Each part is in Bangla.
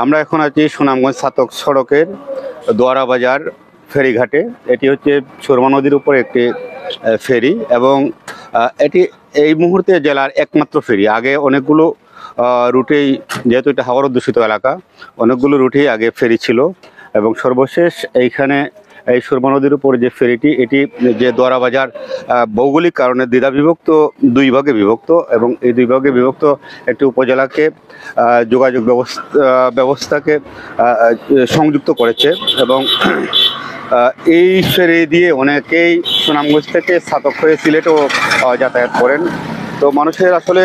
আমরা এখন আছি সুনামগঞ্জ ছাতক সড়কের দোয়ারা বাজার ফেরিঘাটে। এটি হচ্ছে সুরমা নদীর উপর একটি ফেরি এবং এটি এই মুহূর্তে জেলার একমাত্র ফেরি। আগে অনেকগুলো রুটেই, যেহেতু এটা হাওর অধ্যুষিত এলাকা, অনেকগুলো রুটেই আগে ফেরি ছিল এবং সর্বশেষ এইখানে এই সুরমা নদীর উপর যে ফেরিটি, এটি যে দোয়ারা বাজার ভৌগোলিক কারণে দ্বিধা বিভক্ত, দুই ভাগে বিভক্ত এবং এই দুই ভাগে বিভক্ত একটি উপজেলাকে যোগাযোগ ব্যবস্থাকে সংযুক্ত করেছে এবং এই ফেরি দিয়ে অনেকেই সুনামগঞ্জ থেকে ছাতক হয়ে সিলেটও যাতায়াত করেন। তো মানুষের আসলে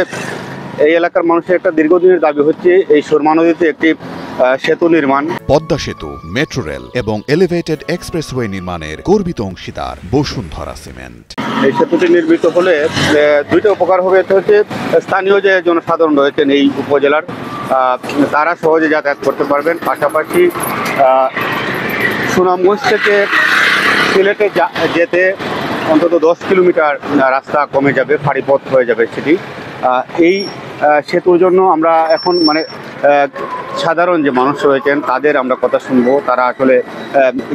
এই এলাকার মানুষের একটা দীর্ঘদিনের দাবি হচ্ছে এই সুরমা নদীতে একটি সেতু নির্মাণ। পদ্মা সেতু, মেট্রো রেল এবং এলিভেটেড এক্সপ্রেসওয়ে নির্মাণের গর্বিত অংশীদার বসুন্ধরা সিমেন্ট। এই সেতুটি নির্মিত হলে দুইটা উপকার হবে। এটা হচ্ছে স্থানীয় যে জনসাধারণ রয়েছেন এই উপজেলার, তারা সহজে যাতায়াত করতে পারবেন। পাশাপাশি সুনামগঞ্জ থেকে সিলেটে যেতে অন্তত 10 কিলোমিটার রাস্তা কমে যাবে, ফাঁড়ি পথ হয়ে যাবে সেটি। এই সেতুর জন্য আমরা এখন সাধারণ যে মানুষ রয়েছেন তাদের আমরা কথা শুনবো, তারা আসলে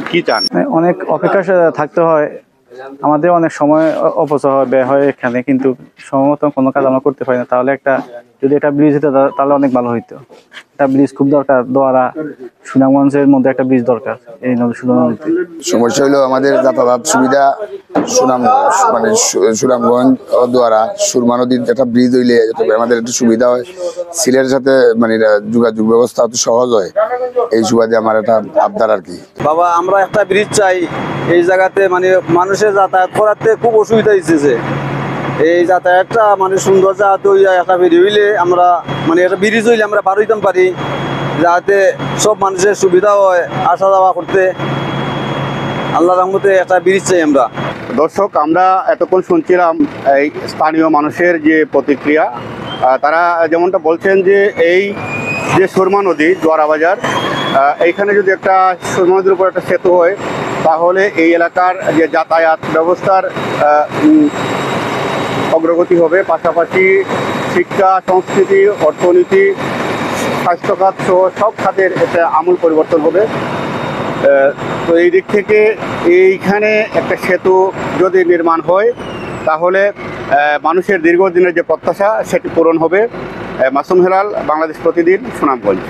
কি চান। অনেক অপেক্ষা থাকতে হয়, আমাদের অনেক সময় অপচয় হয়, ব্যয় হয় এখানে, কিন্তু সময় মতো কোনো কাজ আমরা করতে পারি না। তাহলে যদি একটা ব্রিজ হতো তাহলে অনেক ভালো হইতো। একটা ব্রিজ খুব দরকার, দোয়ারা সুনামগঞ্জের মধ্যে একটা ব্রিজ দরকার। এই সুনাম নদীতে সমস্যা হলো আমাদের যাতায়াত সুবিধা, সুনামগঞ্জ দোয়ারা সুরমা নদীর একটা ব্রিজ হইলে আমাদের একটু সুবিধা হয়, সিলেটের সাথে যোগাযোগ ব্যবস্থা একটু সহজ হয়। এই সুবাদে আমার একটা আবদার আর কি। বাবা, আমরা একটা ব্রিজ চাই এই জায়গাতে, মানুষের যাতায়াত করাতে খুব অসুবিধা হচ্ছে। এই যাতায়াতটা সুন্দর যাতে একটা ব্রিজ হইলে আমরা একটা ব্রিজ হইলে আমরা পার হইতাম পারি, যাতে সব মানুষের সুবিধা হয় আসা যাওয়া করতে। আল্লাহর রহমতে একটা ব্রিজ চাই আমরা। দর্শক, আমরা এতক্ষণ শুনছিলাম এই স্থানীয় মানুষের যে প্রতিক্রিয়া। তারা যেমনটা বলছেন যে এই যে সুরমা নদী দোয়ারা বাজার, এইখানে যদি একটা সুরমা নদীর উপর একটা সেতু হয় তাহলে এই এলাকার যে যাতায়াত ব্যবস্থার অগ্রগতি হবে। পাশাপাশি শিক্ষা, সংস্কৃতি, অর্থনীতি, স্বাস্থ্যখাত সহ সব খাতের একটা আমূল পরিবর্তন হবে। তো এই দিক থেকে এইখানে একটা সেতু যদি নির্মাণ হয় তাহলে মানুষের দীর্ঘদিনের যে প্রত্যাশা সেটি পূরণ হবে। মাসুম হেলাল, বাংলাদেশ প্রতিদিন, সুনামগঞ্জ।